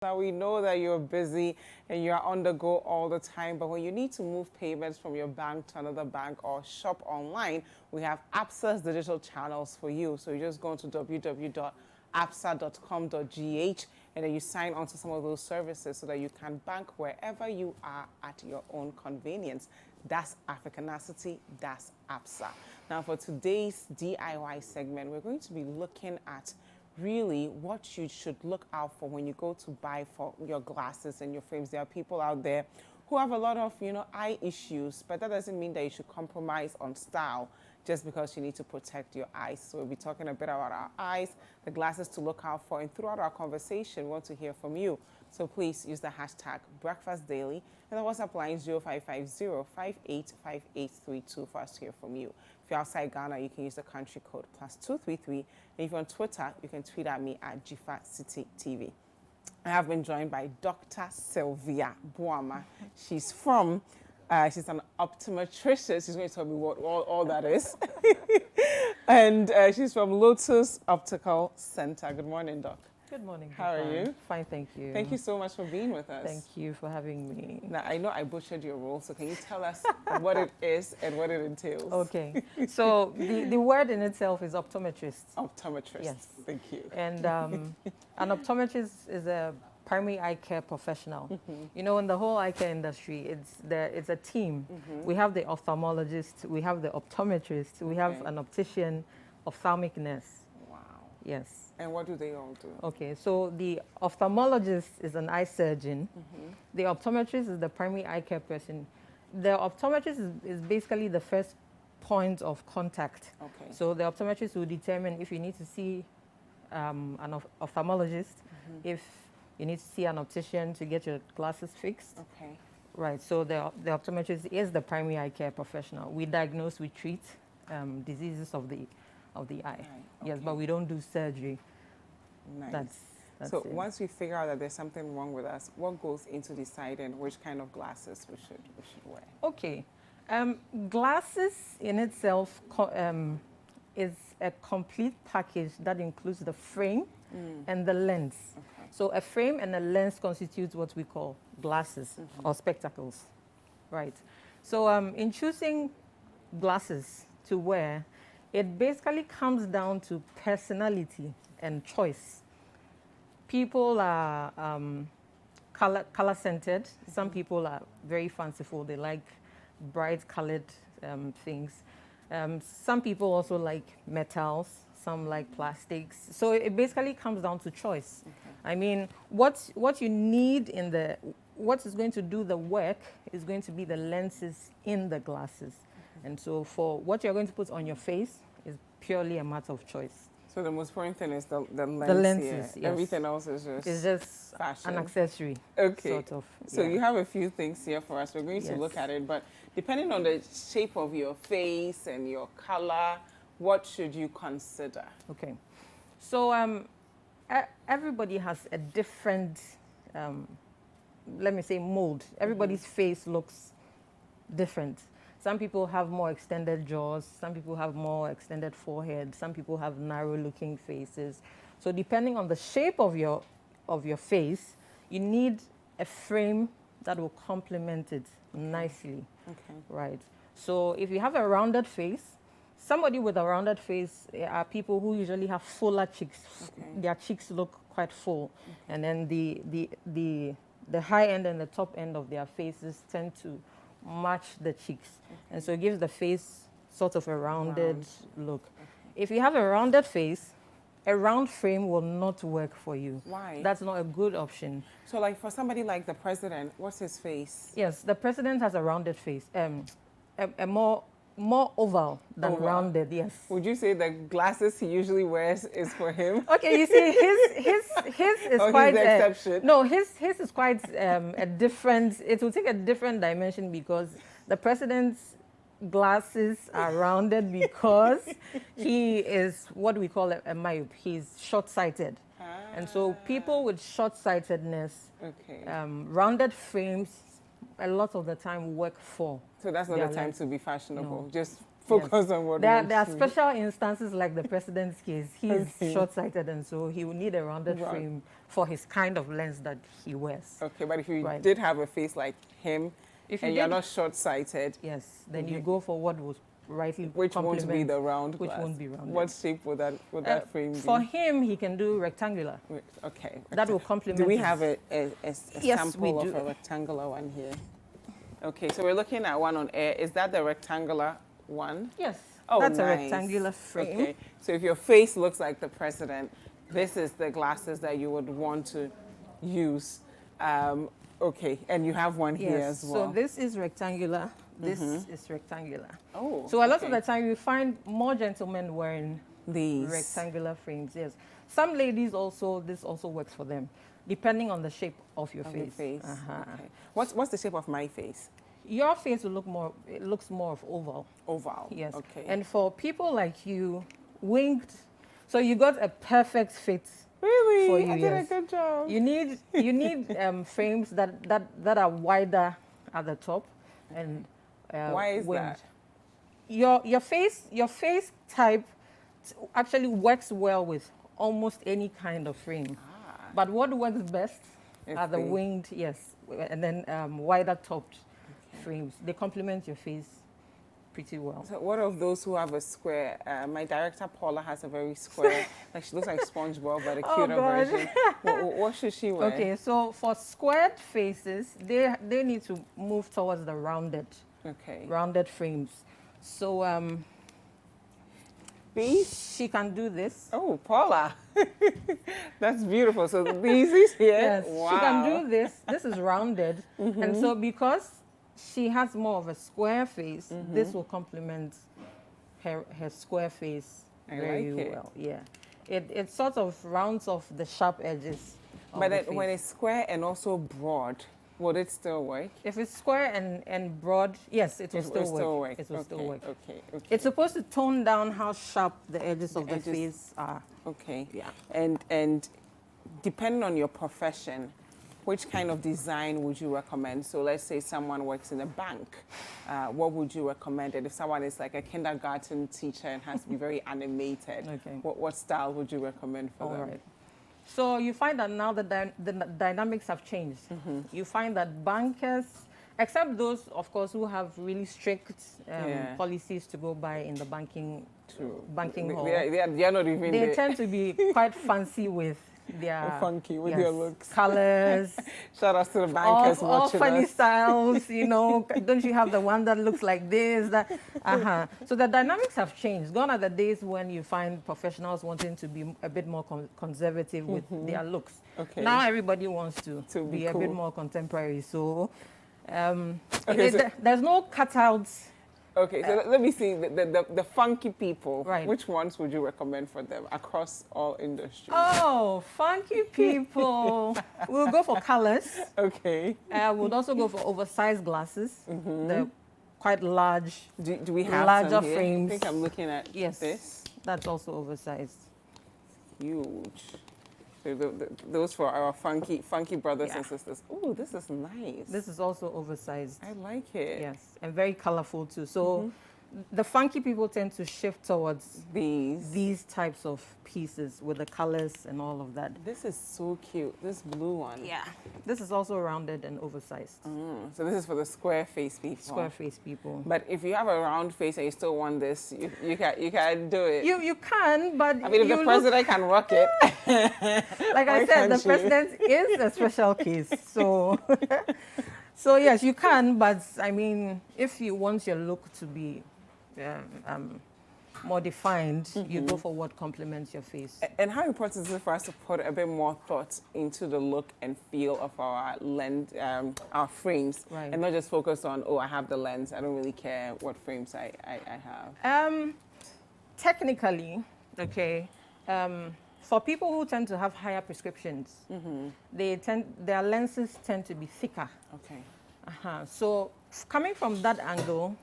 Now we know that you're busy and you're on the go all the time, but when you need to move payments from your bank to another bank or shop online, we have APSA's digital channels for you. So you just go to www.apsa.com.gh and then you sign on to some of those services so that you can bank wherever you are at your own convenience. That's Africanacity, that's APSA. Now for today's DIY segment, we're going to be looking at really what you should look out for when you go to buy for your glasses and your frames. There are people out there who have a lot of, eye issues, but that doesn't mean that you should compromise on style just because you need to protect your eyes. So we'll be talking a bit about our eyes, the glasses to look out for, and throughout our conversation, we want to hear from you. So please use the hashtag BreakfastDaily and the WhatsApp line 0550-585832 for us to hear from you. If you're outside Ghana, you can use the country code +233. And if you're on Twitter, you can tweet at me at Jifa City TV. I have been joined by Dr. Sylvia Boama. She's an optometrist. She's going to tell me what all that is. And she's from Lotus Optical Center. Good morning, Doc. Good morning. How are you? Fine, thank you. Thank you so much for being with us. Thank you for having me. Now, I know I butchered your role, so can you tell us what it is and what it entails? Okay. So the word in itself is optometrist. Optometrist. Yes. Thank you. And an optometrist is a primary eye care professional. Mm-hmm. You know, in the whole eye care industry, it's a team. Mm-hmm. We have the ophthalmologist, we have the optometrist, we have an optician, ophthalmic nurse. Wow. Yes. And what do they all do? Okay, so the ophthalmologist is an eye surgeon. Mm-hmm. The optometrist is the primary eye care person. The optometrist is basically the first point of contact. Okay. So the optometrist will determine if you need to see an ophthalmologist, if you need to see an optician to get your glasses fixed. Okay. Right, so the optometrist is the primary eye care professional. We diagnose, we treat diseases of the eye. Right. Okay. Yes, but we don't do surgery. Nice. That's so it. Once we figure out that there's something wrong with us, what goes into deciding which kind of glasses we should wear? Okay. Glasses in itself is a complete package that includes the frame and the lens. Okay. So a frame and a lens constitutes what we call glasses or spectacles. Right. So in choosing glasses to wear, it basically comes down to personality and choice. People are color-centered. Some people are very fanciful. They like bright-colored things. Some people also like metals. Some like plastics. So it basically comes down to choice. Okay. I mean, what you need what is going to do the work is going to be the lenses in the glasses. And so for what you're going to put on your face is purely a matter of choice. So the most important thing is the lens. The lenses, yes. Everything else is just fashion. An accessory. Okay. Sort of. So you have a few things here for us. We're going to look at it, but depending on the shape of your face and your color, what should you consider? Okay. So everybody has a different, let me say, mold. Everybody's face looks different. Some people have more extended jaws, some people have more extended forehead, some people have narrow-looking faces. So depending on the shape of your face, you need a frame that will complement it nicely. Okay. Right. So if you have a rounded face, somebody with a rounded face are people who usually have fuller cheeks. Okay. Their cheeks look quite full. Okay. And then the high end and the top end of their faces tend to match the cheeks. Okay. And so it gives the face sort of a rounded look. Okay. If you have a rounded face, a round frame will not work for you. Why? That's not a good option. So like for somebody like the president, what's his face? Yes, the president has a rounded face. A more oval than rounded, yes. Would you say the glasses he usually wears is for him? Okay, you see, his is quite... He's the exception. No, his is quite a different... It will take a different dimension because the president's glasses are rounded because he is what we call a myope. He's short-sighted. Ah. And so people with short-sightedness, rounded frames, a lot of the time work for. So that's not the time to be fashionable. No. Just focus on what there are special instances like the president's case. He's short-sighted, and so he will need a rounded frame for his kind of lens that he wears. Okay, but if you Right. did have a face like him, If you and you're did- not short-sighted, Yes, then you go for what was rightly which won't be complement- the round which glass? won't be rounded. What shape would that frame be? For him, he can do rectangular. Okay. That will complement. Do we his- have a Yes, sample we of do. a rectangular one here? Okay, so we're looking at one on air. Is that the rectangular one? Yes, Oh, that's a nice. rectangular frame. Okay, so if your face looks like the president, this is the glasses that you would want to use. Okay, and you have one here Yes, as well. so this is rectangular. This is rectangular. Oh, So a lot of okay. the time you find more gentlemen wearing These. rectangular frames. Yes, some ladies also. This also works for them, depending on the shape of your Of face. your face. Uh-huh. Okay. What's the shape of my face? Your face will look more. It looks more of oval. Oval. Yes. Okay. And for people like you, winged. So you got a perfect fit. really, for you, I did yes. a good job. You need frames that are wider at the top, and Why is winged. that? Your face type actually works well with almost any kind of frame. But what works best Is are the the- winged, yes, and then wider topped frames. They complement your face pretty well. So what of those who have a square? My director Paula has a very square, like she looks like SpongeBob, but a Oh, cuter God. version. What should she wear? Okay, so for squared faces, they need to move towards the rounded frames. So These? she can do this. Oh, Paula. That's beautiful. So these is here. Yes, Wow. she can do this. This is rounded. And so because she has more of a square face, this will complement her square face I very like it. well. Yeah. It sort of rounds off the sharp edges of But the then face. when it's square and also broad, would it still work? If it's square and broad, yes, it will It still will work. still work. It will still Okay, work. Okay. Okay. It's supposed to tone down how sharp the edges of the edges- face are. Okay. Yeah. And depending on your profession, which kind of design would you recommend? So let's say someone works in a bank. What would you recommend? And if someone is like a kindergarten teacher and has to be very animated, Okay. what style would you recommend for All them? right. So you find that now the dynamics have changed. You find that bankers, except those, of course, who have really strict Yeah. policies to go by in the banking hall, They're not even they there. tend to be quite fancy with their Funky with their yes, looks. colors, Shout out to the bankers all watching funny us. styles, you know. Don't you have the one that looks like this? That, So the dynamics have changed. Gone are the days when you find professionals wanting to be a bit more conservative with their looks. Okay. Now everybody wants to be be a bit cool. more contemporary. So, Okay, so- there's no cutouts. Okay, so let me see the funky people. Right. Which ones would you recommend for them across all industries? Oh, funky people. We'll go for colors. Okay. We'll also go for oversized glasses. They're quite large. Do we have Larger some here? frames. I think I'm looking at Yes. this. That's also oversized. Huge. So those for our funky brothers Yeah. and sisters. Oh, this is nice. This is also oversized. I like it. Yes, and very colorful too. So the funky people tend to shift towards these types of pieces with the colors and all of that. This is so cute. This blue one. Yeah. This is also rounded and oversized. So this is for the square face people. Square face people. But if you have a round face and you still want this, you can do it. You can, but I mean, if you the look- president can rock it. like I why said, the can't you? president is a special case. So, so yes, you can, but I mean, if you want your look to be more defined, you go for what complements your face. And how important is it for us to put a bit more thought into the look and feel of our lens, our frames, Right. and not just focus on, oh, I have the lens. I don't really care what frames I have. Technically, okay, for people who tend to have higher prescriptions, their lenses tend to be thicker. Okay. So coming from that angle,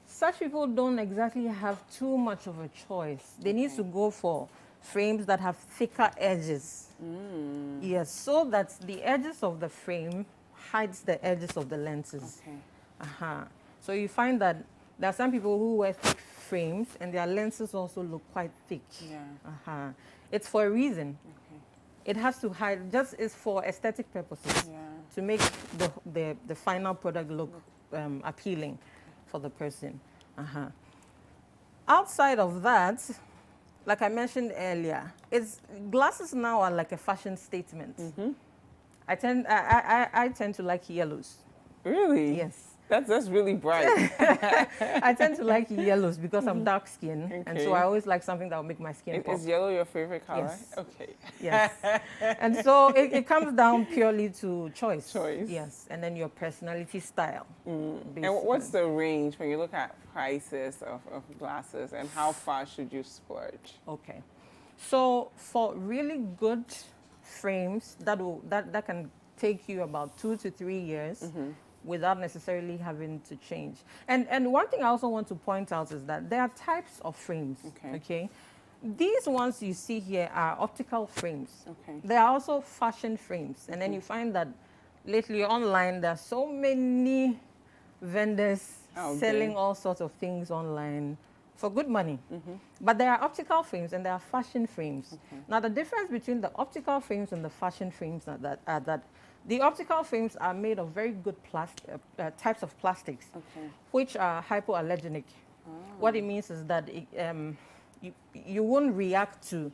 such people don't exactly have too much of a choice. They need to go for frames that have thicker edges. Yes, so that the edges of the frame hides the edges of the lenses. Okay. So you find that there are some people who wear thick frames and their lenses also look quite thick. Yeah. It's for a reason. it has to hide, just is for aesthetic purposes, Yeah. to make the final product look appealing for the person. Uh-huh. Outside of that, like I mentioned earlier, glasses now are like a fashion statement. I tend to like yellows. Really? Yes. That's really bright. I tend to like yellows because I'm dark skinned, and so Okay. I always like something that will make my skin pop. Is yellow your favorite color? Yes. Okay. Yes. And so it comes down purely to choice. Choice. Yes. And then your personality style. And what's the range when you look at prices of glasses, and how far should you splurge? Okay. So for really good frames, that can take you about 2 to 3 years without necessarily having to change. And one thing I also want to point out is that there are types of frames. Okay. These ones you see here are optical frames. Okay. There are also fashion frames. And then you find that lately online there are so many vendors selling all sorts of things online for good money. But there are optical frames and there are fashion frames. Now the difference between the optical frames and the fashion frames are that the optical frames are made of very good types of plastics, which are hypoallergenic. What it means is that you won't react to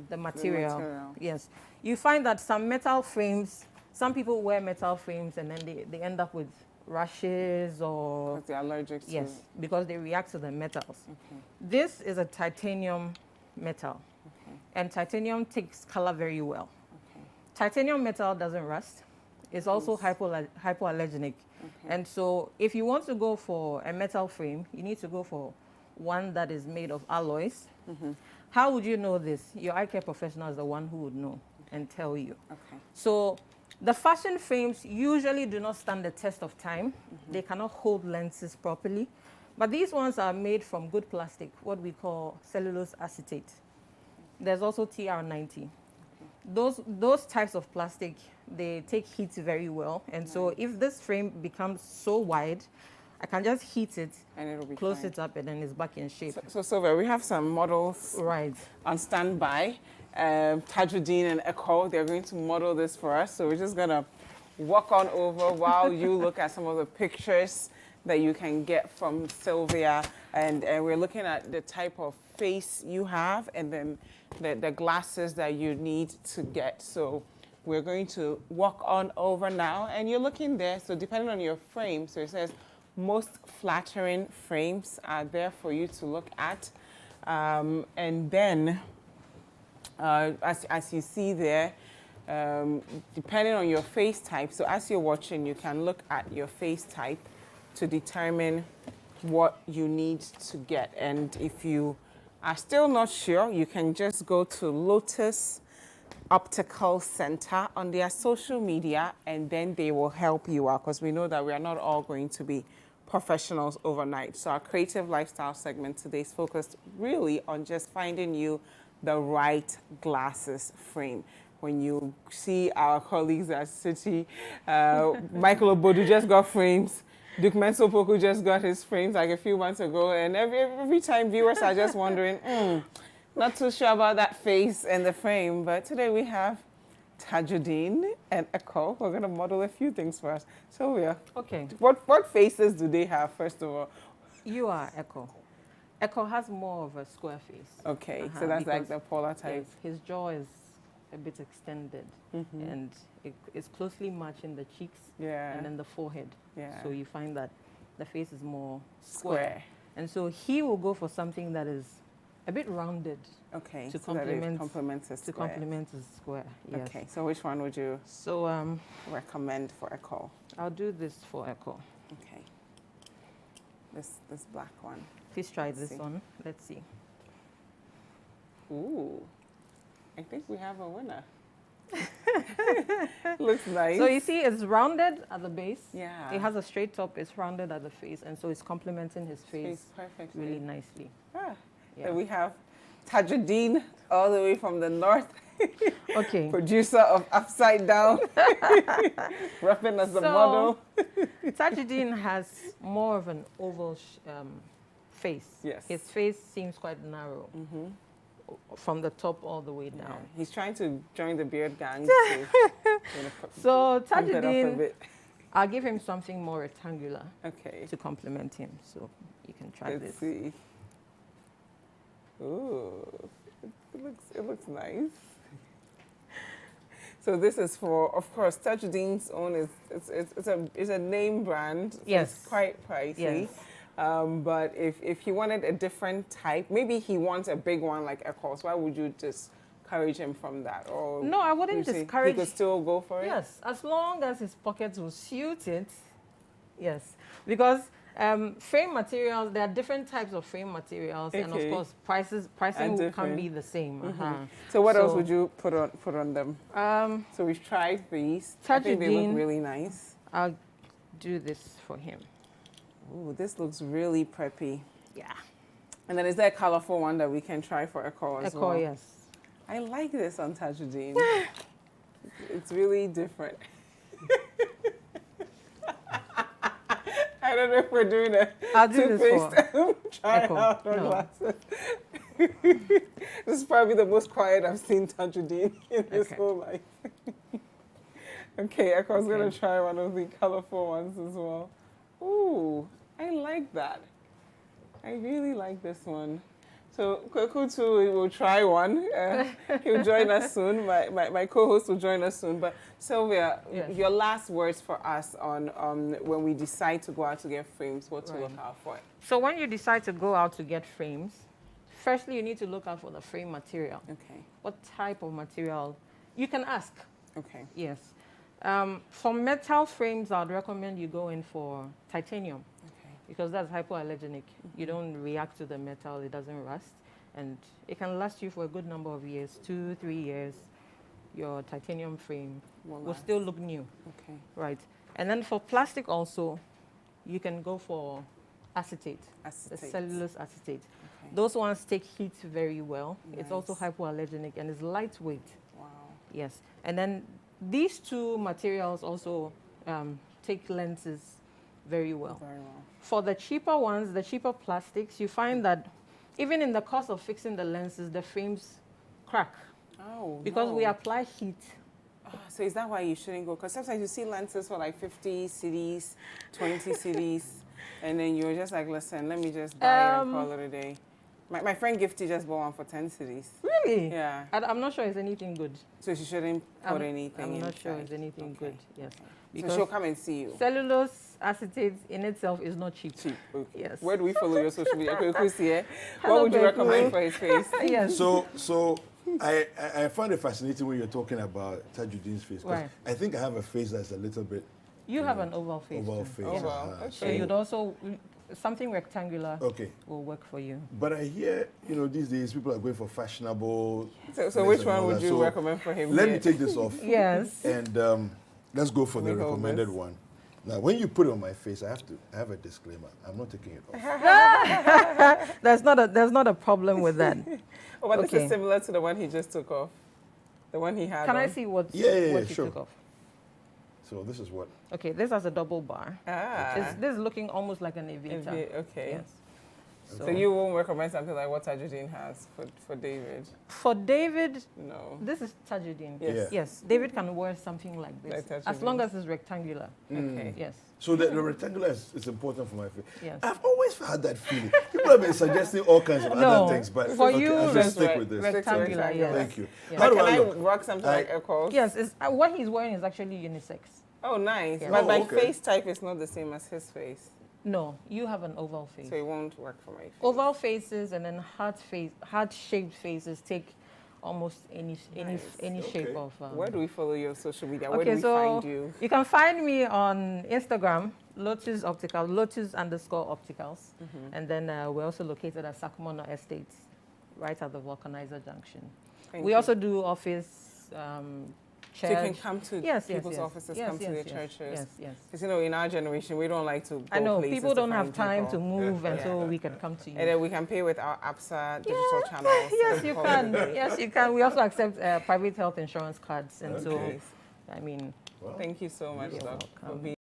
the material. Yes. You find that some metal frames, some people wear metal frames and then they end up with rashes or... Because they're allergic to... Yes, because they react to the metals. This is a titanium metal. And titanium takes color very well. Titanium metal doesn't rust. It's also hypoallergenic. And so if you want to go for a metal frame, you need to go for one that is made of alloys. How would you know this? Your eye care professional is the one who would know and tell you. So the fashion frames usually do not stand the test of time. They cannot hold lenses properly. But these ones are made from good plastic, what we call cellulose acetate. There's also TR90. Those types of plastic, they take heat very well. And so if this frame becomes so wide, I can just heat it, and it'll be close fine. it up, and then it's back in shape. So Sylvia, we have some models on standby. Tajuddin and Eko, they're going to model this for us. So we're just going to walk on over while you look at some of the pictures that you can get from Sylvia. And we're looking at the type of face you have and then the glasses that you need to get. So we're going to walk on over now. And you're looking there. So depending on your frame, so it says most flattering frames are there for you to look at. And then... as you see there, depending on your face type, so as you're watching, you can look at your face type to determine what you need to get. And if you are still not sure, you can just go to Lotus Optical Center on their social media, and then they will help you out, because we know that we are not all going to be professionals overnight. So our creative lifestyle segment today is focused really on just finding you the right glasses frame. When you see our colleagues at City, Michael Obodu just got frames, Duke Mensopoku just got his frames like a few months ago, and every time viewers are just wondering, not too sure about that face and the frame, but today we have Tajuddin and Eko. We're going to model a few things for us. Sylvia, what faces do they have, first of all? You are Eko. Eko has more of a square face. Okay, so that's like the polar type. Yes, his jaw is a bit extended, and it's closely matching the cheeks and then the forehead. So you find that the face is more square. And so he will go for something that is a bit rounded. Okay, to complement his square. Yes. Okay, so which one would you recommend for Eko? I'll do this for Eko. Okay. This black one. Please try this one. Let's see. Ooh, I think we have a winner. Looks nice. So you see, it's rounded at the base. Yeah. It has a straight top. It's rounded at the face, and so it's complementing his face perfectly, really nicely. Ah. Yeah. So we have Tajuddin all the way from the north. Okay. Producer of Upside Down, repping as a model. Tajuddin has more of an oval face. Yes. His face seems quite narrow. from the top all the way Yeah. down. He's trying to join the beard gang. So pump it up a Tajuddin, bit. I'll give him something more rectangular Okay. to complement him. So you can try Let's this. see. Ooh, it looks nice. So this is for, of course, Tajuddin's own is it's a name brand. So Yes. It's quite pricey. Yes. But if he wanted a different type, maybe he wants a big one like Echoes, why would you discourage him from that? Or No, I wouldn't you say discourage. He could still go for it? Yes, as long as his pockets will suit it. Yes, because frame materials, there are different types of frame materials, and of Okay. course, pricing can't different. be the same. So what else So, would you put on them? So we've tried these. I think they look Tajuddin. really nice. I'll do this for him. Ooh, this looks really preppy. Yeah, And then is there a colorful one that we can try for Echo as well? yes. I like this on Tajuddin. It's really different. I don't know if we're doing a I'll do this for toothpaste try Echo. out on No. glasses. This is probably the most quiet I've seen Tajuddin in his Okay. whole life. Okay, Echo's gonna Okay. try one of the colorful ones as well. Ooh, I like that. I really like this one. So Kweku too will try one. He'll join us soon. My co-host will join us soon. But Sylvia, Yes. your last words for us on when we decide to go out to get frames, what to Right. look out for. So when you decide to go out to get frames, firstly you need to look out for the frame material. Okay. What type of material? You can ask. Okay. Yes. For metal frames, I'd recommend you go in for titanium Okay. because that's hypoallergenic. You don't react to the metal, it doesn't rust, and it can last you for a good number of years, 2-3 years. Your titanium frame will still look new, Okay. right? And then for plastic also, you can go for acetate, the Acetate. cellulose acetate. Okay. Those ones take heat very well. It's also Nice. hypoallergenic and it's lightweight. Wow. Yes, and then these two materials also take lenses very well. Very well. For the cheaper ones, the cheaper plastics, you find that even in the cost of fixing the lenses, the frames crack Oh. because we no. apply heat. So is that why you shouldn't go? Because sometimes you see lenses for like 50 cedis, 20 cedis, and then you're just like, listen, let me just buy and call it a day. My friend Gifty just bought one for 10 cedis. Really? Yeah. I'm not sure it's anything good. So she shouldn't put anything I'm not sure inside. it's anything Okay. good. Yes, So because she'll come and see you. cellulose acetate in itself is not cheap. Cheap. Okay. Yes. Where do we follow your social media? Okay, Kusi, eh? Hello, What would you Kweku. recommend for his face? Yes. So I find it fascinating when you're talking about Tajuddin's face. 'Cause Right. I think I have a face that's a little bit You have an oval face. oval too. face. Oh, wow. Okay. So you'd also something rectangular Okay. will work for you. But I hear, these days people are going for fashionable. So which one would you recommend for him? Let here? me take this off. Yes. And let's go for the We hold recommended this. one. Now, when you put it on my face, I have a disclaimer. I'm not taking it off. There's not a problem with that. Oh, but this Okay. is similar to the one he just took off. The one he had Can I on. see what Yeah, what you sure. took off? So this is what. Okay, this has a double bar. Ah. This is looking almost like an aviator. Okay. Yes. So you won't recommend something like what Tajuddin has for David? For David, No. this is Tajuddin. Yes. Yeah. Yes, David can wear something like this Like as Tajuddin. long as it's rectangular. Okay. Yes. So the rectangular is important for my face. Yes. I've always had that feeling. People have been suggesting all kinds of No, other things, but for okay, you, I'll Just just stick with this. rectangular, Okay. yes. Thank you. Yeah. How But do can I I look? rock something like Echoes? Yes, what he's wearing is actually unisex. Oh, nice. Yeah. But Oh, my okay. face type is not the same as his face. No, you have an oval face. So it won't work for my face. Oval faces and then heart-shaped faces take almost any Nice. shape Okay. of. Where do we follow your social media? Where Okay, do we so find you? you can find me on Instagram, Lotus Optical, Lotus_opticals, and then we're also located at Sakumono Estate, right at the Vulcanizer Junction. Thank We you. also do office. So you can Church. come to Yes, people's yes. offices, Yes, come to yes, their yes, churches. Yes. Because, in our generation, we don't like to go I know places people to don't find have time people. to move until we can come to you. And then we can pay with our APSA digital channels. Yes, and you call can. it a day. Yes, you can. We also accept private health insurance cards, and so Okay. I mean, Well, Thank you so much, You're Doc, for welcome. being